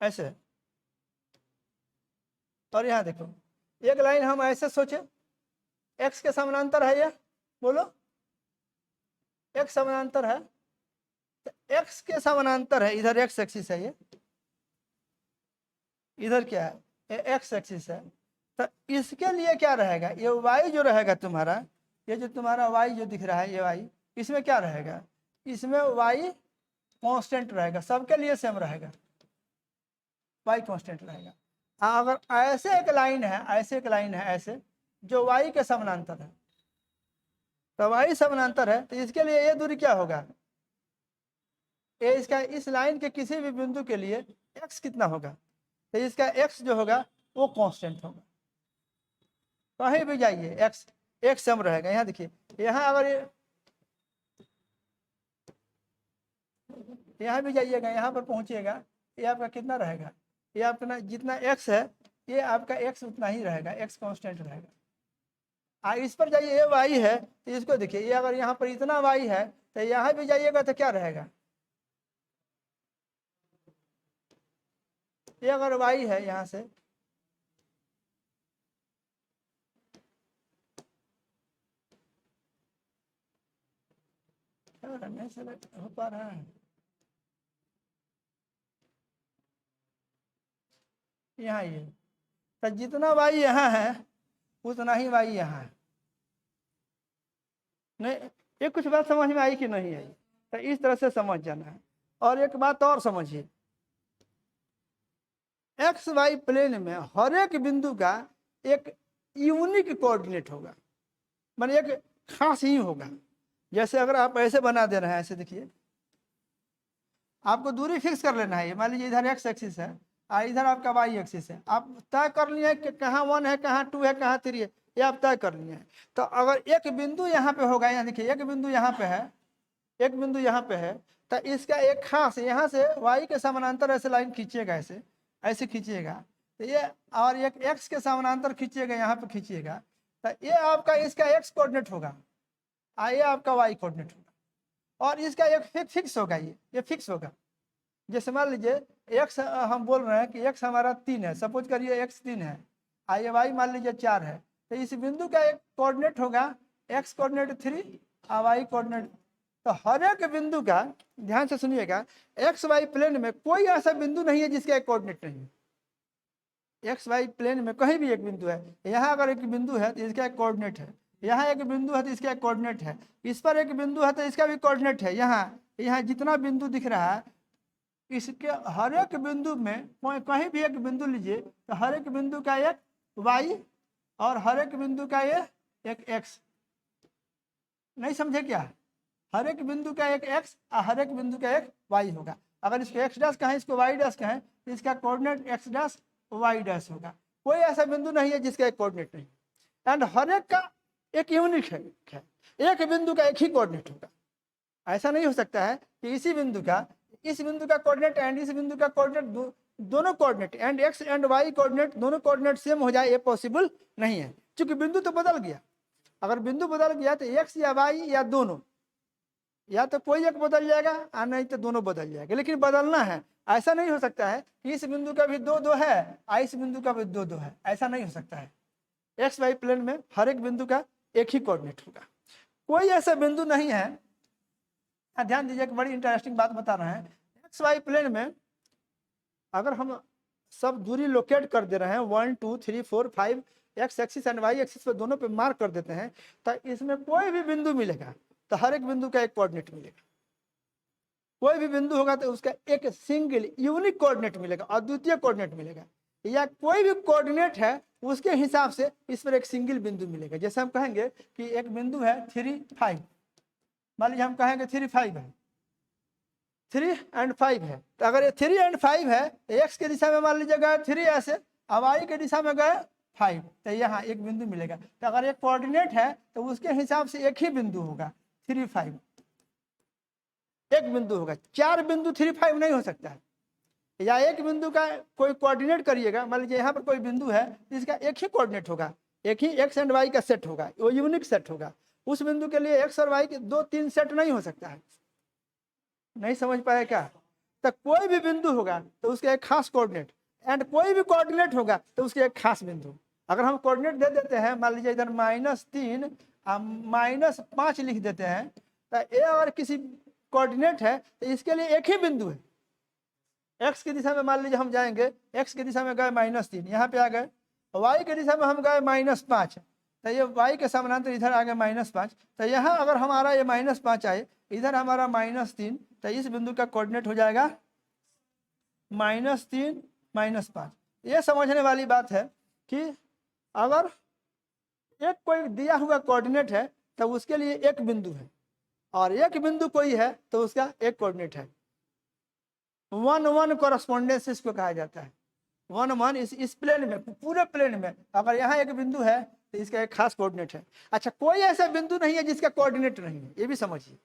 ऐसे है, और यहाँ देखो एक लाइन हम ऐसे सोचे, x के समानांतर है, ये बोलो x समानांतर है, तो x के समानांतर है, इधर x एक्सिस है, ये इधर क्या है, ये x एक्सिस है, तो इसके लिए क्या रहेगा, ये y जो रहेगा तुम्हारा, ये जो तुम्हारा y जो दिख रहा है ये y, इसमें क्या रहेगा, इसमें y कांस्टेंट रहेगा, सबके लिए सेम रहेगा, y कांस्टेंट रहेगा। अगर ऐसे एक लाइन है, ऐसे एक लाइन है ऐसे जो y के समानांतर है, तो y समानांतर है तो इसके लिए ये दूरी क्या होगा, ये इसका इस लाइन के किसी भी बिंदु के लिए x कितना होगा, तो इसका x जो होगा वो कांस्टेंट होगा। कहीं भी जाइए x सेम रहेगा। यहाँ देखिए, यहाँ अगर यहाँ भी जाइएगा, यहाँ पर पहुंचिएगा, ये आपका कितना रहेगा, ये आपका जितना x है ये आपका x उतना ही रहेगा, x कांस्टेंट रहेगा। इस पर जाइए, ये y है तो इसको देखिए, ये अगर यहाँ पर इतना y है तो यहाँ भी जाइएगा तो क्या रहेगा, ये अगर y है यहाँ से, नहीं सेलेक्ट हो पा रहा है, यहाँ ये तो जितना y यहाँ है उतना ही y यहाँ है। नहीं, ये कुछ बात समझ में आई कि नहीं आई, तो इस तरह से समझ जाना है। और एक बात और समझिए, एक्स वाई प्लेन में हर एक बिंदु का एक यूनिक कोऑर्डिनेट होगा, माने एक खास ही होगा। जैसे अगर आप ऐसे बना दे रहे हैं, ऐसे देखिए, आपको दूरी फिक्स कर लेना है, मान लीजिए इधर एक्स एक्सिस है और इधर आपका वाई एक्सिस है, आप तय कर लिए हैं कि कहाँ 1 है, कहाँ 2 है, कहाँ 3 है, ये आप तय कर लिए हैं। तो अगर एक बिंदु यहाँ पे होगा, यहाँ देखिए एक बिंदु यहाँ पे है, एक बिंदु यहाँ पे है, तो इसका एक खास यहाँ से वाई के समानांतर ऐसे लाइन खींचिएगा, ऐसे ऐसे खींचिएगा, तो ये और एक एक्स के समानांतर खींचिएगा, यहाँ पे खींचिएगा, तो ये आपका इसका एक्स कोऑर्डिनेट होगा, ये आपका वाई कोऑर्डिनेट होगा, और इसका एक फिक्स होगा, ये फिक्स होगा। जैसे मान लीजिए एक्स हम बोल रहे हैं कि एक्स हमारा 3 है, सपोज करिए एक्स 3 है, ये वाई मान लीजिए 4 है, तो इस बिंदु का एक कोऑर्डिनेट होगा एक्स कोऑर्डिनेट 3 और वाई कोऑर्डिनेट। तो हर एक बिंदु का ध्यान से सुनिएगा, एक्स वाई प्लेन में कोई ऐसा बिंदु नहीं है जिसका एक कोऑर्डिनेट नहीं है। एक्स वाई प्लेन में कहीं भी एक बिंदु है, यहाँ अगर एक बिंदु है तो इसका एक कोऑर्डिनेट है, यहाँ एक बिंदु है तो इसका एक कोऑर्डिनेट है, इस पर एक बिंदु है तो इसका भी कोऑर्डिनेट है। यहाँ जितना बिंदु दिख रहा है इसके हर एक बिंदु में कहीं भी एक बिंदु लीजिए तो हर एक बिंदु का एक वाई और हर एक बिंदु का ये एक एक्स, नहीं समझे क्या? हर एक बिंदु का एक एक्स और हर एक बिंदु का एक वाई होगा। अगर इसको एक्स डैश कहें, इसको वाई डैश कहें, तो इसका coordinate X dash Y dash होगा। कोई ऐसा बिंदु नहीं है जिसका एक कोऑर्डिनेट नहीं। एंड हर एक का एक यूनिक है, एक बिंदु का एक ही कोऑर्डिनेट होगा। ऐसा नहीं हो सकता है कि इस बिंदु का कोऑर्डिनेट एंड इस बिंदु का कोऑर्डिनेट दोनों coordinate and X and Y coordinate दोनों कोऑर्डिनेट सेम हो जाए, ये पॉसिबल नहीं है, क्योंकि बिंदु तो बदल गया। अगर बिंदु बदल गया तो एक्स या वाई या दोनों, या तो कोई एक बदल जाएगा और नहीं तो दोनों बदल जाएगा, लेकिन बदलना है। ऐसा नहीं हो सकता है कि इस बिंदु का भी दो दो है और इस बिंदु का भी दो दो है, ऐसा नहीं हो सकता है। एक्स वाई प्लेन में हर एक बिंदु का एक ही कोऑर्डिनेट होगा। कोई ऐसा बिंदु नहीं है, ध्यान दीजिए, एक बड़ी इंटरेस्टिंग बात बता रहे हैं। एक्स वाई प्लेन में अगर हम सब दूरी लोकेट कर दे रहे हैं 1 2 3 4 5 X axis and Y axis पे दोनों पे मार्क कर देते हैं, तो इसमें कोई भी बिंदु मिलेगा तो हर एक बिंदु का एक कोऑर्डिनेट मिलेगा। कोई भी बिंदु होगा तो उसका एक सिंगल यूनिक कोऑर्डिनेट मिलेगा, अद्वितीय कोऑर्डिनेट मिलेगा। या कोई भी कोऑर्डिनेट है उसके हिसाब से इस पर एक सिंगल बिंदु मिलेगा। जैसे हम कहेंगे कि एक बिंदु है 3 5, मान लीजिए हम कहेंगे 3 5 है, 3 और 5 है, तो अगर ये 3 और 5 है, एक्स के दिशा में मान लीजिए गए 3 ऐसे, अब वाई के दिशा में गए 5, तो यहाँ एक बिंदु मिलेगा। तो अगर एक कोऑर्डिनेट है तो उसके हिसाब से एक ही बिंदु होगा 3 5, एक बिंदु होगा। 4 बिंदु 3 5 नहीं हो सकता है। या एक बिंदु का कोई कोऑर्डिनेट करिएगा, मान लीजिए यहाँ पर कोई बिंदु है, इसका एक ही कोऑर्डिनेट होगा, एक ही एक्स एंड वाई का सेट होगा, वो यूनिक सेट होगा। उस बिंदु के लिए एक्स और वाई के 2 3 सेट नहीं हो सकता है। नहीं समझ पाए क्या? तो कोई भी बिंदु होगा तो उसका एक खास कोऑर्डिनेट, एंड कोई भी कोऑर्डिनेट होगा तो उसके एक खास बिंदु। अगर हम कोऑर्डिनेट दे देते हैं, मान लीजिए इधर -3 -5 लिख देते हैं, तो ये अगर किसी कोऑर्डिनेट है तो इसके लिए एक ही बिंदु है। एक्स की दिशा में मान लीजिए हम जाएंगे, एक्स की दिशा में गए -3, यहाँ पे आ गए। वाई की दिशा में हम गए -5, तो ये वाई के समानांतर इधर आ गए -5, तो यहाँ अगर हमारा ये -5 आए, इधर हमारा -3, तो इस बिंदु का कोऑर्डिनेट हो जाएगा -3 -5। ये समझने वाली बात है कि अगर एक कोई दिया हुआ कोऑर्डिनेट है तो उसके लिए एक बिंदु है, और एक बिंदु कोई है तो उसका एक कोऑर्डिनेट है। 1-1 कॉरेस्पॉन्डेंस इसको कहा जाता है। 1-1 इस प्लेन में, पूरे प्लेन में अगर यहाँ एक बिंदु है तो इसका एक खास कोऑर्डिनेट है। अच्छा, कोई ऐसा बिंदु नहीं है जिसका कोऑर्डिनेट नहीं है, ये भी समझिए।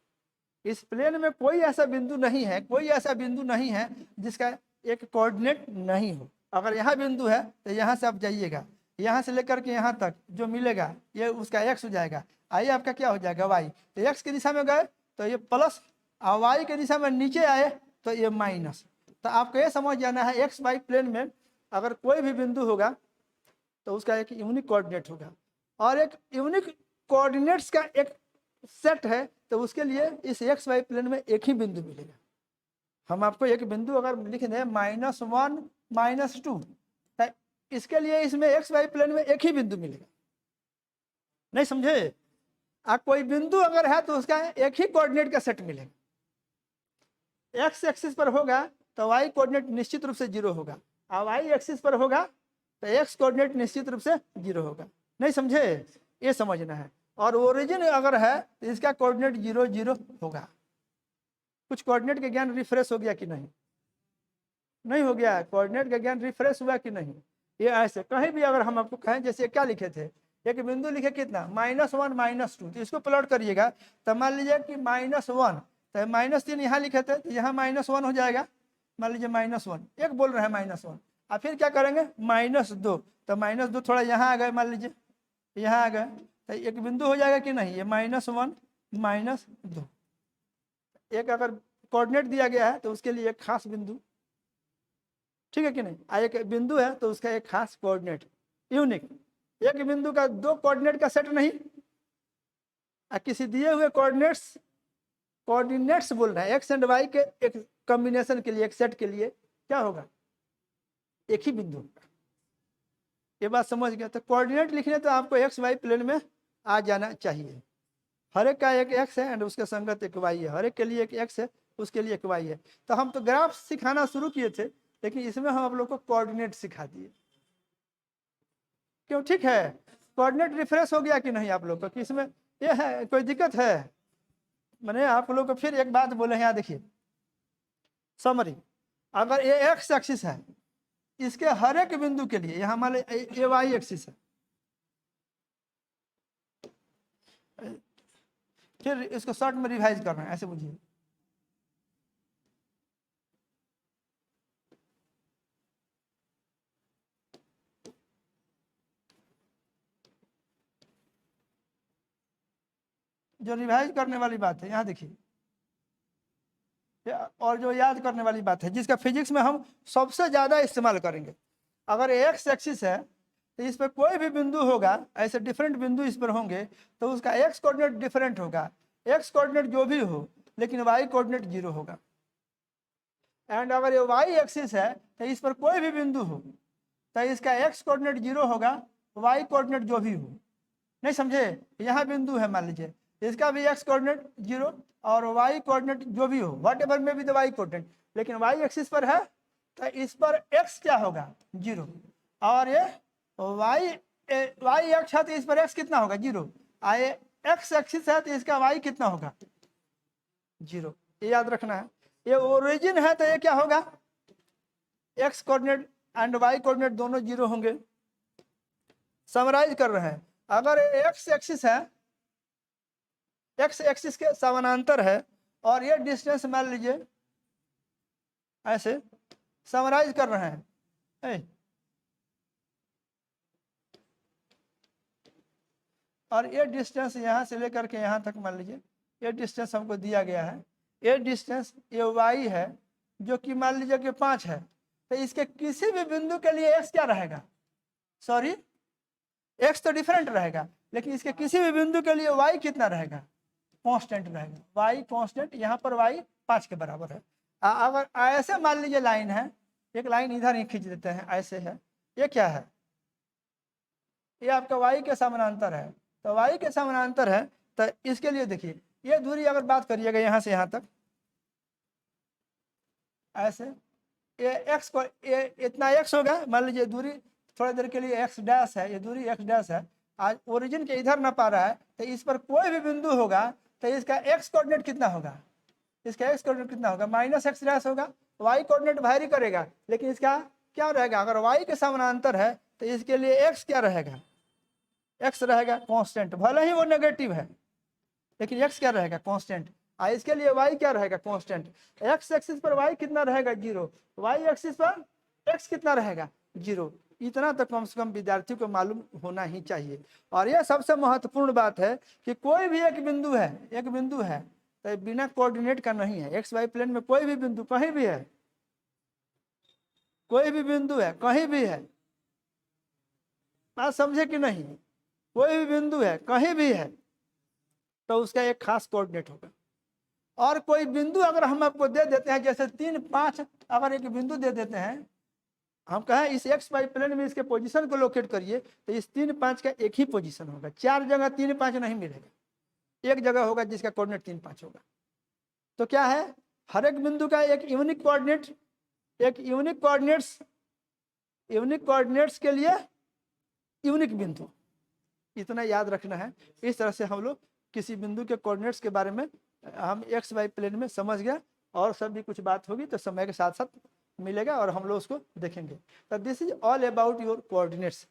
इस प्लेन में कोई ऐसा बिंदु नहीं है, कोई ऐसा बिंदु नहीं है जिसका एक कोऑर्डिनेट नहीं हो। अगर यहाँ बिंदु है तो यहाँ से आप जाइएगा, यहाँ से लेकर के यहाँ तक जो मिलेगा ये उसका एक्स हो जाएगा, आइए आपका क्या हो जाएगा वाई। तो एक्स की दिशा में गए तो ये प्लस, और वाई की दिशा में नीचे आए तो ये माइनस। तो आपको ये समझ जाना है एक्स वाई प्लेन में अगर कोई भी बिंदु होगा तो उसका एक यूनिक कोऑर्डिनेट होगा, और एक यूनिक कोऑर्डिनेट्स का एक सेट है, तो उसके लिए इस एक्स वाई प्लेन में एक ही बिंदु मिलेगा। हम आपको एक बिंदु अगर लिख दें -1 -2, तो इसके लिए इसमें एक्स वाई प्लेन में एक ही बिंदु मिलेगा। नहीं समझे? आप कोई बिंदु अगर है तो उसका एक ही कोऑर्डिनेट का सेट मिलेगा। एक्स एक्सिस पर होगा तो वाई कोऑर्डिनेट निश्चित रूप से 0 होगा, और वाई एक्सिस पर होगा तो एक्स कोऑर्डिनेट निश्चित रूप से 0 होगा। नहीं समझे? ये समझना है। और ओरिजिन अगर है तो इसका कोऑर्डिनेट 0 0 होगा। कुछ कोऑर्डिनेट का ज्ञान रिफ्रेश हो गया कि नहीं? नहीं हो गया? कोऑर्डिनेट का ज्ञान रिफ्रेश हुआ कि नहीं? ये ऐसे कहीं भी अगर हम आपको कहें, जैसे क्या लिखे थे, एक बिंदु लिखे कितना -1 -2, तो इसको प्लॉट करिएगा तो मान लीजिए कि -1, तो -3 यहाँ लिखे थे तो यहाँ -1 हो जाएगा। मान लीजिए -1, एक बोल रहे हैं -1, और फिर क्या करेंगे -2, तो -2 थोड़ा यहाँ आ गए, मान लीजिए यहाँ आ गए, तो एक बिंदु हो जाएगा कि नहीं? ये -1 -2, एक अगर कोऑर्डिनेट दिया गया है तो उसके लिए एक खास बिंदु, ठीक है कि नहीं? एक बिंदु है तो उसका एक खास कोऑर्डिनेट यूनिक। एक बिंदु का 2 कोऑर्डिनेट का सेट नहीं, किसी दिए हुए कोऑर्डिनेट्स बोल रहे हैं, एक्स एंड वाई के एक कॉम्बिनेशन के लिए, एक सेट के लिए क्या होगा? एक ही बिंदु होगा। ये बात समझ गया? तो कोऑर्डिनेट लिखने तो आपको एक्स वाई प्लेन में आ जाना चाहिए। हर एक का एक एक्स है एंड उसके संगत एक वाई है, हर एक के लिए एक एक्स है, उसके लिए एक वाई है। तो हम तो ग्राफ सिखाना शुरू किए थे, लेकिन इसमें हम आप लोग को कोऑर्डिनेट सिखा दिए। क्यों? ठीक है? कोऑर्डिनेट रिफ्रेश हो गया कि नहीं आप लोग को? कि इसमें ये है, कोई दिक्कत है? मैंने आप लोग को फिर एक बात बोले हैं, यहाँ देखिए समरी। अगर ये एक्स एक्सिस है, इसके हर एक बिंदु के लिए यहाँ मान ये वाई एक्सिस है, फिर इसको शॉर्ट में रिवाइज करना है, ऐसे बुझिए। जो रिवाइज करने वाली बात है यहाँ देखिए, और जो याद करने वाली बात है जिसका फिजिक्स में हम सबसे ज्यादा इस्तेमाल करेंगे। अगर एक्स एक्सिस है तो इस पर कोई भी बिंदु होगा, ऐसे डिफरेंट बिंदु इस पर होंगे, तो उसका एक्स कोऑर्डिनेट डिफरेंट होगा। एक्स कोऑर्डिनेट जो भी हो, लेकिन वाई कोऑर्डिनेट 0 होगा। एंड अगर ये वाई एक्सिस है तो इस पर कोई भी बिंदु हो तो इसका एक्स कोऑर्डिनेट 0 होगा, वाई कोऑर्डिनेट जो भी हो। नहीं समझे? यहाँ बिंदु है, मान लीजिए इसका भी एक्स कोऑर्डिनेट 0 और वाई कोऑर्डिनेट जो भी हो, वट एवर में भी द वाई कोऑर्डिनेट, लेकिन वाई एक्सिस पर है तो इस पर एक्स क्या होगा? 0। और ये वाई एक्स है तो इस पर एक्स कितना होगा? 0। आए एक्स एक्सिस है तो इसका वाई कितना होगा? 0। ये याद रखना है। ये ओरिजिन है तो ये क्या होगा? X coordinate and Y coordinate दोनों 0 होंगे। समराइज कर रहे हैं, अगर एक्स एक्सिस है, एक्स एक्सिस के समानांतर है और ये डिस्टेंस मान लीजिए, ऐसे समराइज कर रहे हैं, और ये डिस्टेंस यहाँ से लेकर के यहाँ तक मान लीजिए ये डिस्टेंस हमको दिया गया है। ये डिस्टेंस ये वाई है जो कि मान लीजिए कि 5 है, तो इसके किसी भी बिंदु के लिए एक्स क्या रहेगा? सॉरी, एक्स तो डिफरेंट रहेगा, लेकिन इसके किसी भी बिंदु के लिए वाई कितना रहेगा? कांस्टेंट रहेगा। वाई कांस्टेंट, यहाँ पर वाई 5 के बराबर है। अगर ऐसे मान लीजिए लाइन है, एक लाइन इधर ही खींच देते हैं, ऐसे है, ये क्या है? ये आपका वाई के समानांतर है। तो वाई के समानांतर है तो इसके लिए देखिए, ये दूरी अगर बात करिएगा यहाँ से यहाँ तक, ऐसे ये एक्स को ये इतना एक्स होगा, मान लीजिए दूरी थोड़ी देर के लिए एक्स डैश है, ये दूरी एक्स डैश है। आज ओरिजिन के इधर ना पा रहा है तो इस पर कोई भी बिंदु होगा तो इसका एक्स कोऑर्डिनेट कितना होगा? इसका एक्स कोऑर्डिनेट कितना होगा? माइनस एक्स डैश होगा। वाई कोऑर्डिनेट वैरी करेगा, लेकिन इसका क्या रहेगा? अगर वाई के समानांतर है तो इसके लिए एक्स क्या रहेगा? एक्स रहेगा कांस्टेंट, भले ही वो नेगेटिव है, लेकिन एक्स क्या रहेगा? कांस्टेंट। इसके लिए वाई क्या रहेगा? कांस्टेंट। एक्स एक्सिस पर वाई कितना रहेगा? 0। वाई एक्सिस पर एक्स कितना रहेगा? 0। इतना तो कम से कम विद्यार्थियों को मालूम होना ही चाहिए। और यह सबसे महत्वपूर्ण बात है कि कोई भी एक बिंदु है तो बिना कोऑर्डिनेट का नहीं है। एक्स वाई प्लेन में कोई भी बिंदु कहीं भी है, कोई भी बिंदु है कहीं भी है, बात समझे कि नहीं? कोई भी बिंदु है कहीं भी है तो उसका एक खास कोऑर्डिनेट होगा। और कोई बिंदु अगर हम आपको दे देते हैं, जैसे 3, 5, अगर एक बिंदु दे देते हैं, हम कहें इस एक्स वाई प्लेन में इसके पोजीशन को लोकेट करिए, तो इस 3, 5 का एक ही पोजीशन होगा। 4 जगह 3, 5 नहीं मिलेगा, एक जगह होगा जिसका कोऑर्डिनेट 3, 5 होगा। तो क्या है? हर एक बिंदु का एक यूनिक कोऑर्डिनेट, एक यूनिक कोऑर्डिनेट्स के लिए यूनिक बिंदु, इतना याद रखना है। इस तरह से हम लोग किसी बिंदु के कोऑर्डिनेट्स के बारे में हम एक्स वाई प्लेन में समझ गया, और सब भी कुछ बात होगी तो समय के साथ साथ मिलेगा और हम लोग उसको देखेंगे। तो this is all about your coordinates.